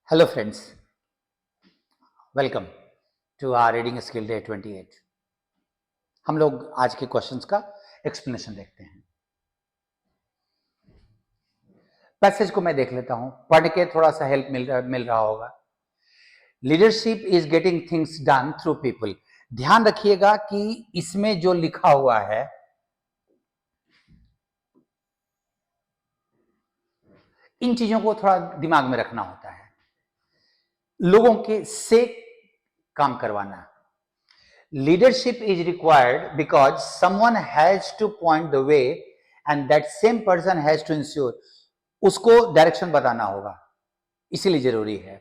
Hello friends, welcome to our reading skill day 28। हम लोग आज के क्वेश्चंस का एक्सप्लेनेशन देखते हैं। पैसेज को मैं देख लेता हूं, पढ़ के थोड़ा सा हेल्प मिल रहा होगा। Leadership is getting things done through people. ध्यान रखिएगा कि इसमें जो लिखा हुआ है इन चीजों को थोड़ा दिमाग में रखना होता है। लोगों के से काम करवाना। Leadership is required because someone has to point the way and that same person has to ensure, उसको डायरेक्शन बताना होगा, इसीलिए जरूरी है।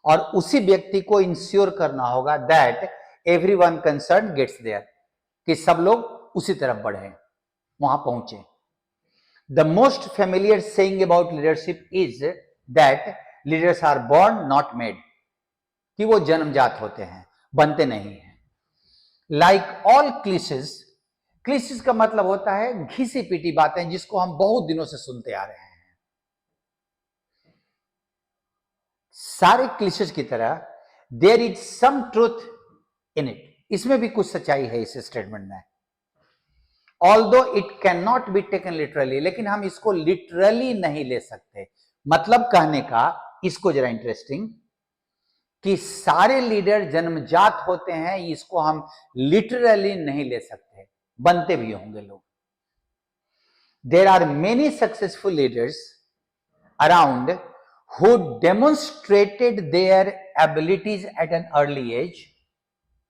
और उसी व्यक्ति को इंश्योर करना होगा that everyone concern gets there, कि सब लोग उसी तरफ बढ़े, वहां पहुंचे। The most familiar saying about leadership is that leaders are born not made, कि वो जन्मजात होते हैं, बनते नहीं हैं। लाइक ऑल क्लिशेस, क्लिशेस का मतलब होता है घिसी पीटी बातें जिसको हम बहुत दिनों से सुनते आ रहे हैं। सारे क्लिशेस की तरह there is some truth in it, इसमें भी कुछ सच्चाई है इस स्टेटमेंट में। Although it can not be taken literally, लेकिन हम इसको लिटरली नहीं ले सकते। मतलब कहने का, इसको जरा इंटरेस्टिंग, कि सारे लीडर जन्मजात होते हैं, इसको हम लिटरली नहीं ले सकते, बनते भी होंगे लोग। There are many successful leaders around who demonstrated their abilities at an early age.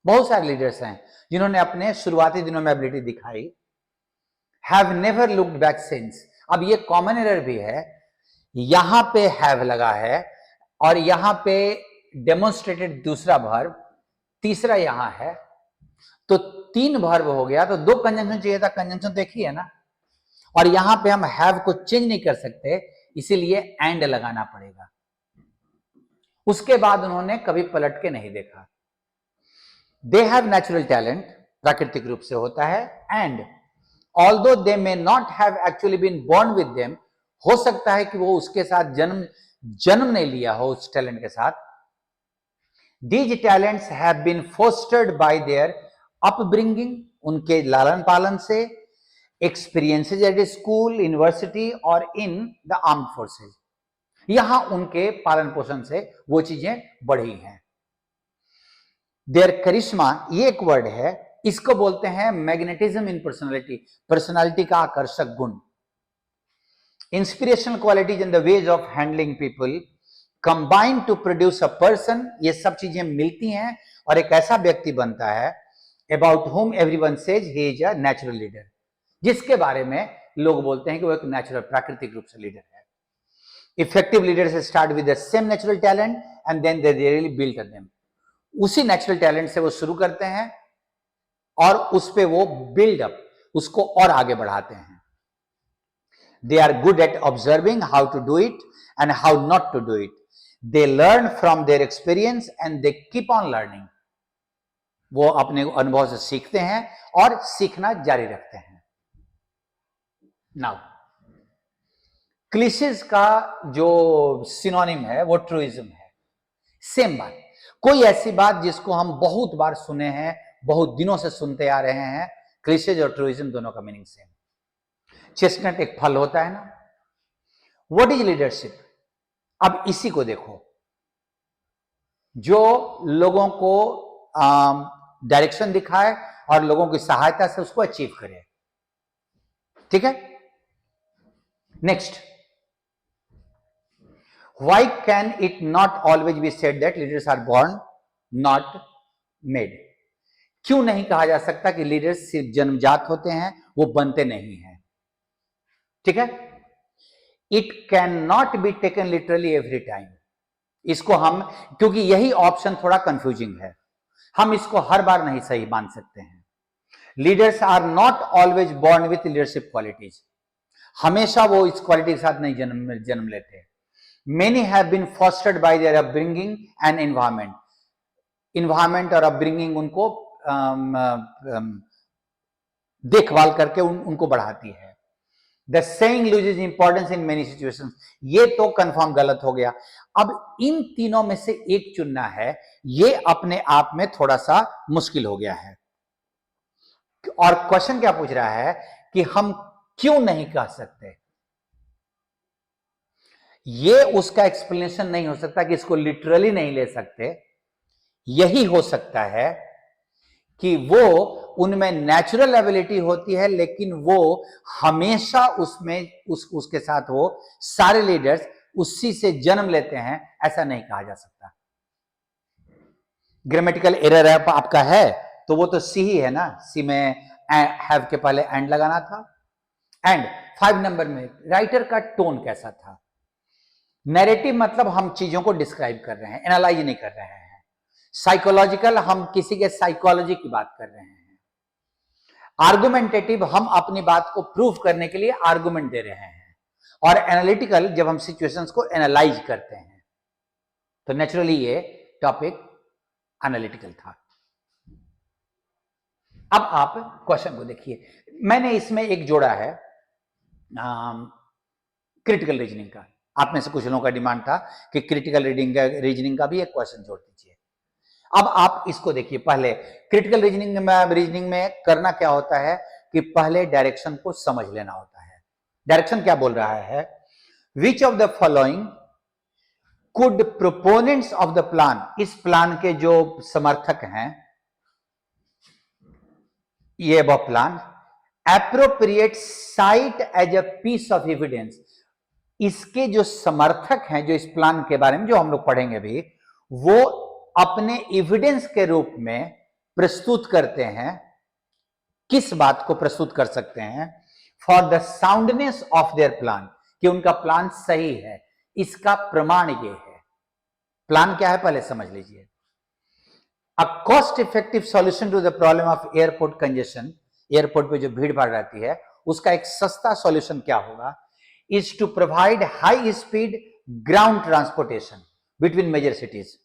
बहुत सारे लीडर्स हैं जिन्होंने अपने शुरुआती दिनों में एबिलिटी दिखाई। Have never looked back since. अब ये कॉमन एरर भी है, यहां पे हैव लगा है और यहां पे डेमोन्स्ट्रेटेड दूसरा वर्ब, तीसरा यहां है, तो तीन वर्ब हो गया, तो दो कंजंक्शन चाहिए था। कंजंक्शन तो एक ही है ना, और यहां पे हम हैव को चेंज नहीं कर सकते, इसीलिए एंड लगाना पड़ेगा। उसके बाद उन्होंने कभी पलट के नहीं देखा। दे हैव नेचुरल टैलेंट, प्राकृतिक रूप से होता है। And although they may not have actually been born with them, हो सकता है कि वो उसके साथ जन्म नहीं लिया हो उस टैलेंट के साथ। These talents have been fostered by their upbringing, उनके लालन पालन से, experiences at school, university और in the armed forces, यहां उनके पालन पोषण से वो चीजें बढ़ी हैं। Their charisma, ये एक वर्ड है, इसको बोलते हैं मैग्नेटिज्म इन पर्सनालिटी, पर्सनालिटी का आकर्षक गुण। Inspirational qualities in the ways of handling people combine to produce a person, ये सब चीजें मिलती हैं और एक ऐसा व्यक्ति बनता है about home everyone says he is a natural leader, जिसके बारे में लोग बोलते हैं कि वो एक नेचुरल, प्राकृतिक रूप से लीडर है। Effective leaders start with the same natural talent and then they really build them, उसी नेचुरल टैलेंट से वो शुरू करते हैं और उस पे वो बिल्ड अप, उसको और आगे बढ़ाते हैं। They are good at observing how to do it and how not to do it. They learn from their experience and they keep on learning. वो अपने अनुभव से सीखते हैं और सीखना जारी रखते हैं। नाउ क्लिशेस का जो सिनोनिम है वो ट्रूइज्म है। सेम बात, कोई ऐसी बात जिसको हम बहुत बार सुने हैं, बहुत दिनों से सुनते आ रहे हैं, क्लिशेज और ट्रूइज्म दोनों का मीनिंग सेम। चेस्टनट एक फल होता है ना। What is leadership? अब इसी को देखो, जो लोगों को डायरेक्शन दिखाए और लोगों की सहायता से उसको अचीव करे। ठीक है, next, why can it not always be said that leaders are born not made? क्यों नहीं कहा जा सकता कि लीडर्स सिर्फ जन्मजात होते हैं, वो बनते नहीं हैं? ठीक है, it can not be taken literally every time, इसको हम, क्योंकि यही ऑप्शन थोड़ा कंफ्यूजिंग है, हम इसको हर बार नहीं सही मान सकते हैं। Leaders are not always born with leadership qualities, हमेशा वो इस क्वालिटी के साथ नहीं जन्म लेते। Many have been fostered by their upbringing and environment, environment और अपब्रिंगिंग उनको देखभाल करके उनको बढ़ाती है। The saying loses importance in many situations, ये तो कंफर्म गलत हो गया। अब इन तीनों में से एक चुनना है, ये अपने आप में थोड़ा सा मुश्किल हो गया है। और क्वेश्चन क्या पूछ रहा है कि हम क्यों नहीं कह सकते, ये उसका एक्सप्लेनेशन नहीं हो सकता कि इसको लिटरली नहीं ले सकते। यही हो सकता है कि वो उनमें नेचुरल एबिलिटी होती है, लेकिन वो हमेशा उसमें उसके साथ वो सारे लीडर्स उसी से जन्म लेते हैं, ऐसा नहीं कहा जा सकता। ग्रामेटिकल एरर आपका है तो वो तो सी ही है ना, सी में हैव के पहले एंड लगाना था। एंड 5 नंबर में राइटर का टोन कैसा था। नैरेटिव मतलब हम चीजों को डिस्क्राइब कर रहे हैं, एनालाइज नहीं कर रहे हैं। साइकोलॉजिकल, हम किसी के साइकोलॉजी की बात कर रहे हैं। आर्गुमेंटेटिव, हम अपनी बात को प्रूव करने के लिए आर्गुमेंट दे रहे हैं। और एनालिटिकल, जब हम सिचुएशंस को एनालाइज करते हैं। तो नेचुरली ये टॉपिक एनालिटिकल था। अब आप क्वेश्चन को देखिए, मैंने इसमें एक जोड़ा है क्रिटिकल रीजनिंग का। आप में से कुछ लोगों का डिमांड था कि क्रिटिकल रीजनिंग का भी एक क्वेश्चन जोड़ दीजिए। अब आप इसको देखिए, पहले क्रिटिकल रीजनिंग में करना क्या होता है कि पहले डायरेक्शन को समझ लेना होता है। डायरेक्शन क्या बोल रहा है, which of the following could proponents of the plan, इस प्लान के जो समर्थक हैं, ये वो plan appropriate cite as a piece of evidence, इसके जो समर्थक हैं, जो इस प्लान के बारे में जो हम लोग पढ़ेंगे भी, वो अपने एविडेंस के रूप में प्रस्तुत करते हैं। किस बात को प्रस्तुत कर सकते हैं, for the soundness of their plan, कि उनका प्लान सही है, इसका प्रमाण ये है। प्लान क्या है पहले समझ लीजिए। A cost effective solution to the problem of airport congestion, airport पे जो भीड़ भाड़ रहती है उसका एक सस्ता सॉल्यूशन क्या होगा, is to provide high speed ground transportation between major cities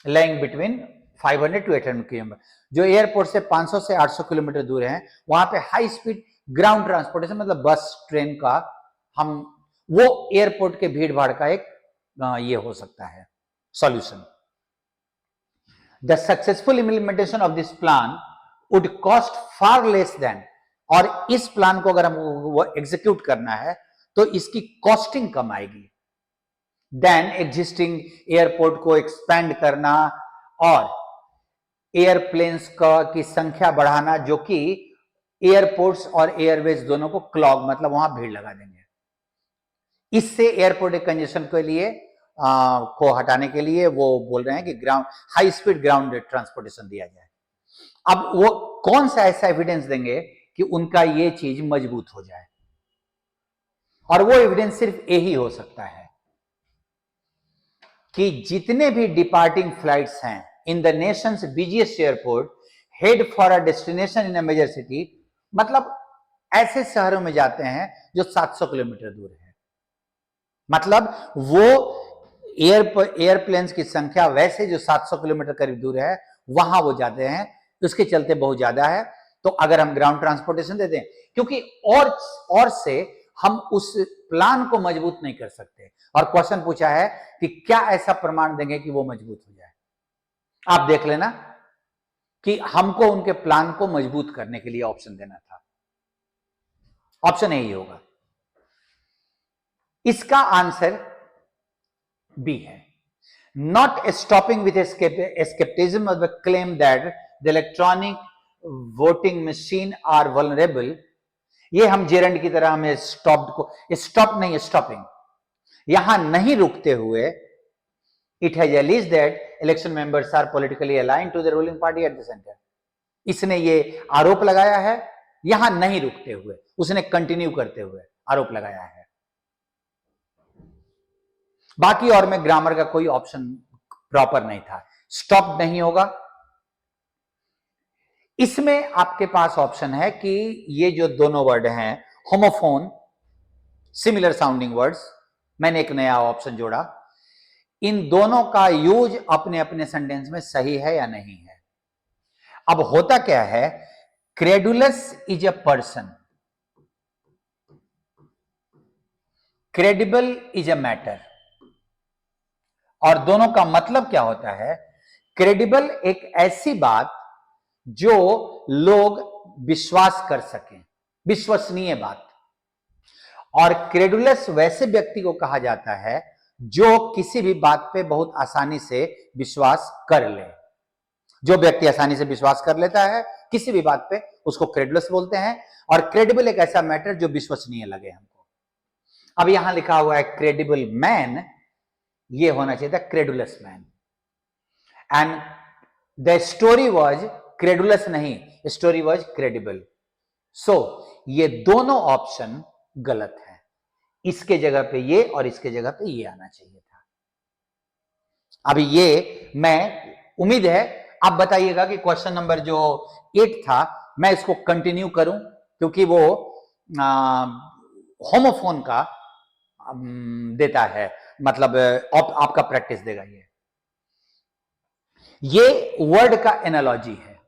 lying between 500 to 800 kilometre. जो एयरपोर्ट से 500 से 800 किलोमीटर दूर है, वहां पे हाई स्पीड ग्राउंड ट्रांसपोर्टेशन, मतलब बस ट्रेन का, हम वो एयरपोर्ट के भीड़ भाड़ का एक ये हो सकता है solution. The successful implementation of this plan would cost far less than, और इस प्लान को अगर हम वो एग्जीक्यूट करना है तो इसकी कॉस्टिंग कम आएगी देन एग्जिस्टिंग एयरपोर्ट को एक्सपेंड करना और एयरप्लेन्स की संख्या बढ़ाना, जो कि एयरपोर्ट्स और एयरवेज दोनों को क्लॉग, मतलब वहां भीड़ लगा देंगे। इससे एयरपोर्ट कंजेशन के लिए को हटाने के लिए वो बोल रहे हैं कि ground high speed ground transportation दिया जाए। अब वो कौन सा ऐसा एविडेंस देंगे कि उनका ये चीज मजबूत हो जाए, और वो एविडेंस सिर्फ यही हो सकता है कि जितने भी डिपार्टिंग फ्लाइट्स हैं in the nation's busiest airport head for a destination in a major city, मतलब ऐसे शहरों में जाते हैं जो 700 किलोमीटर दूर है, मतलब वो एयरप्लेन्स की संख्या वैसे जो 700 किलोमीटर करीब दूर है वहां वो जाते हैं, उसके चलते बहुत ज्यादा है। तो अगर हम ग्राउंड ट्रांसपोर्टेशन देते हैं, क्योंकि और से हम उस प्लान को मजबूत नहीं कर सकते, और क्वेश्चन पूछा है कि क्या ऐसा प्रमाण देंगे कि वो मजबूत हो जाए। आप देख लेना कि हमको उनके प्लान को मजबूत करने के लिए ऑप्शन देना था, ऑप्शन यही होगा। इसका आंसर बी है, not stopping with escapism of the claim that the electronic voting machine are vulnerable. ये हम जेरंड की तरह हमें स्टॉप नहीं, स्टॉपिंग, यहां नहीं रुकते हुए, it has alleged that election members are politically aligned to the ruling party at the centre. इसने ये आरोप लगाया है, यहां नहीं रुकते हुए, उसने कंटिन्यू करते हुए आरोप लगाया है। बाकी और में ग्रामर का कोई ऑप्शन प्रॉपर नहीं था, स्टॉप नहीं होगा। इसमें आपके पास ऑप्शन है कि ये जो दोनों वर्ड हैं होमोफोन, सिमिलर साउंडिंग वर्ड्स, मैंने एक नया ऑप्शन जोड़ा, इन दोनों का यूज अपने अपने सेंटेंस में सही है या नहीं है। अब होता क्या है, credulous is a person, credible is a matter, और दोनों का मतलब क्या होता है? क्रेडिबल एक ऐसी बात जो लोग विश्वास कर सकें, विश्वसनीय बात, और क्रेडुलस वैसे व्यक्ति को कहा जाता है जो किसी भी बात पे बहुत आसानी से विश्वास कर ले। जो व्यक्ति आसानी से विश्वास कर लेता है किसी भी बात पे, उसको क्रेडुलस बोलते हैं। और क्रेडिबल एक ऐसा मैटर जो विश्वसनीय लगे हमको। अब यहां लिखा हुआ है क्रेडिबल मैन, ये होना चाहिए था credulous man. And the story was credulous नहीं, स्टोरी वॉज क्रेडिबल। सो ये दोनों ऑप्शन गलत है। इसके जगह पे ये और इसके जगह पे ये आना चाहिए था। अभी ये मैं उम्मीद है आप बताइएगा कि क्वेश्चन नंबर जो 8 था मैं इसको कंटिन्यू करूं, क्योंकि वो होमोफोन का देता है, मतलब आपका प्रैक्टिस देगा। ये वर्ड का एनालॉजी है,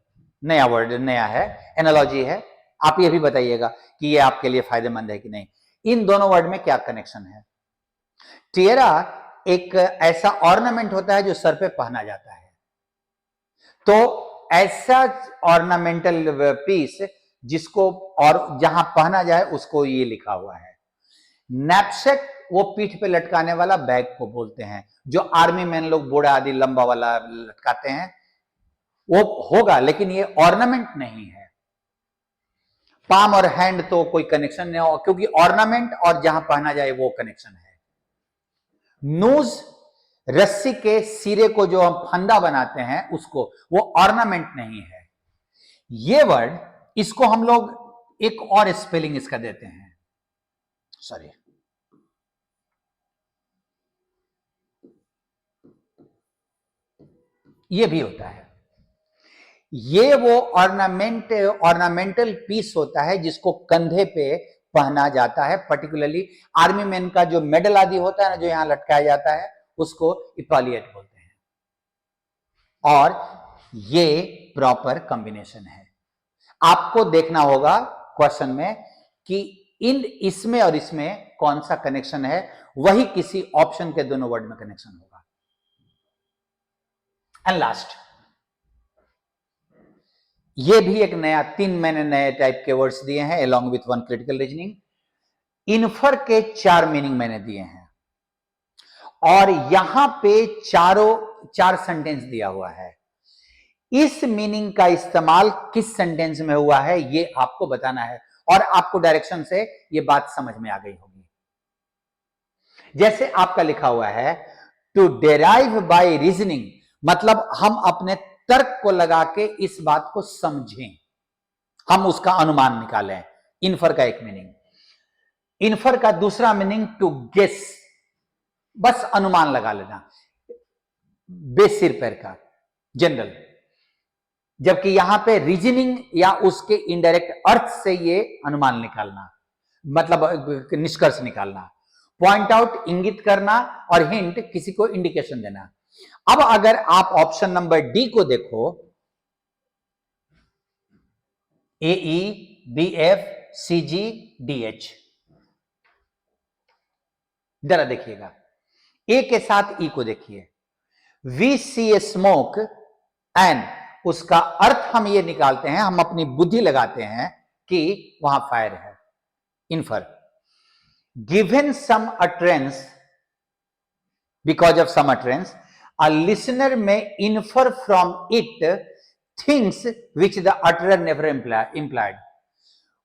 नया वर्ड नया है, एनालॉजी है। आप ये भी बताइएगा कि ये आपके लिए फायदेमंद है कि नहीं। इन दोनों वर्ड में क्या कनेक्शन है? टिएरा एक ऐसा ऑर्नामेंट होता है जो सर पे पहना जाता है, तो ऐसा ऑर्नामेंटल पीस जिसको और जहां पहना जाए उसको ये लिखा हुआ है। नैपसैक वो पीठ पे लटकाने वाला बैग को बोलते हैं, जो आर्मी मैन लोग बोड़ा आदि लंबा वाला लटकाते हैं, वो होगा, लेकिन ये ऑर्नामेंट नहीं है। पाम और हैंड तो कोई कनेक्शन नहीं हो, क्योंकि ऑर्नामेंट और जहां पहना जाए वो कनेक्शन है। नूज रस्सी के सिरे को जो हम फंदा बनाते हैं उसको, वो ऑर्नामेंट नहीं है। ये वर्ड, इसको हम लोग एक और स्पेलिंग इसका देते हैं, सॉरी, ये भी होता है। ये वो ऑर्नामेंटल पीस होता है जिसको कंधे पे पहना जाता है। पर्टिकुलरली आर्मी मैन का जो मेडल आदि होता है ना, जो यहां लटकाया जाता है, उसको इपालियट बोलते हैं। और ये प्रॉपर कॉम्बिनेशन है। आपको देखना होगा क्वेश्चन में कि इसमें और इसमें कौन सा कनेक्शन है, वही किसी ऑप्शन के दोनों वर्ड में कनेक्शन होगा। एंड लास्ट, ये भी एक नया, 3 मैंने नए टाइप के वर्ड्स दिए हैं along with one critical reasoning। Infer के 4 मीनिंग मैंने दिए हैं, और यहां पे 4 सेंटेंस दिया हुआ है। इस मीनिंग का इस्तेमाल किस सेंटेंस में हुआ है ये आपको बताना है, और आपको डायरेक्शन से ये बात समझ में आ गई होगी। जैसे आपका लिखा हुआ है टू डेराइव बाय रीजनिंग, मतलब हम अपने तर्क को लगा के इस बात को समझें, हम उसका अनुमान निकालें। इन्फर का एक मीनिंग। इन्फर का दूसरा मीनिंग टू गेस, बस अनुमान लगा लेना, बेसिर पैर का, जनरल। जबकि यहां पे रीजनिंग या उसके इनडायरेक्ट अर्थ से ये अनुमान निकालना, मतलब निष्कर्ष निकालना। पॉइंट आउट, इंगित करना, और हिंट, किसी को इंडिकेशन देना। अब अगर आप ऑप्शन नंबर डी को देखो, AE BF CG DH, जरा देखिएगा। ए के साथ ई को देखिए, we see a smoke, and उसका अर्थ हम ये निकालते हैं, हम अपनी बुद्धि लगाते हैं कि वहां फायर है। Infer, given some utterance, because of some utterance a listener may infer from it things which the utterer never implied.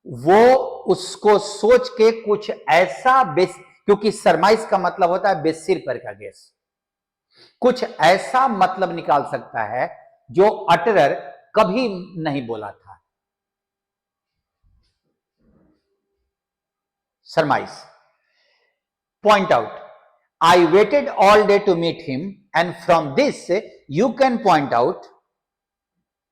वो उसको सोच के कुछ ऐसा क्योंकि सरमाइज का मतलब होता है बेसिर पर का गेस, कुछ ऐसा मतलब निकाल सकता है जो अटरर कभी नहीं बोला था। Surmise. Point out, I waited all day to meet him, and from this you can point out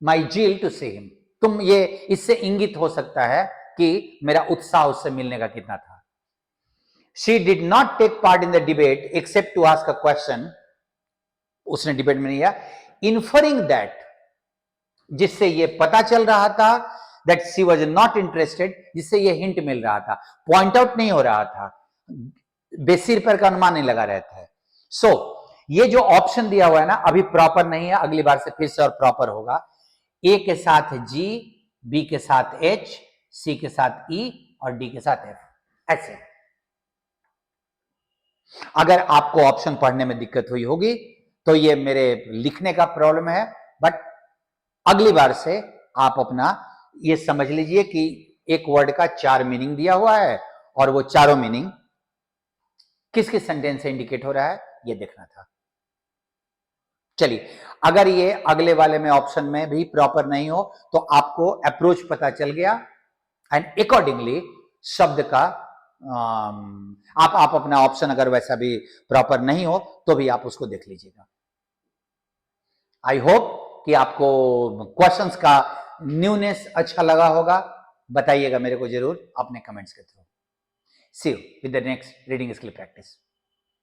my zeal to see him. तुम ये इससे इंगित हो सकता है कि मेरा उत्साह उससे मिलने का कितना था। She did not take part in the debate except to ask a question, उसने डिबेट में नहीं किया। इन्फरिंग दैट, जिससे ये पता चल रहा था that she was not interested, जिससे ये हिंट मिल रहा था। पॉइंट आउट नहीं हो रहा था, बेसिर पर का अनुमान नहीं लगा रहता है। सो ये जो ऑप्शन दिया हुआ है ना, अभी प्रॉपर नहीं है, अगली बार से फिर से और प्रॉपर होगा। ए के साथ जी, बी के साथ एच, सी के साथ ई और डी के साथ एफ, ऐसे। अगर आपको ऑप्शन पढ़ने में दिक्कत हुई होगी तो ये मेरे लिखने का प्रॉब्लम है, बट अगली बार से आप अपना ये समझ लीजिए कि एक वर्ड का 4 मीनिंग दिया हुआ है और वो चारों मीनिंग किस किस सेंटेंस से इंडिकेट हो रहा है ये देखना था। चलिए, अगर ये अगले वाले में ऑप्शन में भी प्रॉपर नहीं हो तो आपको अप्रोच पता चल गया एंड अकॉर्डिंगली शब्द का आप अपना ऑप्शन अगर वैसा भी प्रॉपर नहीं हो तो भी आप उसको देख लीजिएगा। आई होप कि आपको क्वेश्चंस का न्यूनेस अच्छा लगा होगा। बताइएगा मेरे को जरूर अपने कमेंट्स के through. See you with the next reading skill practice.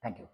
Thank you.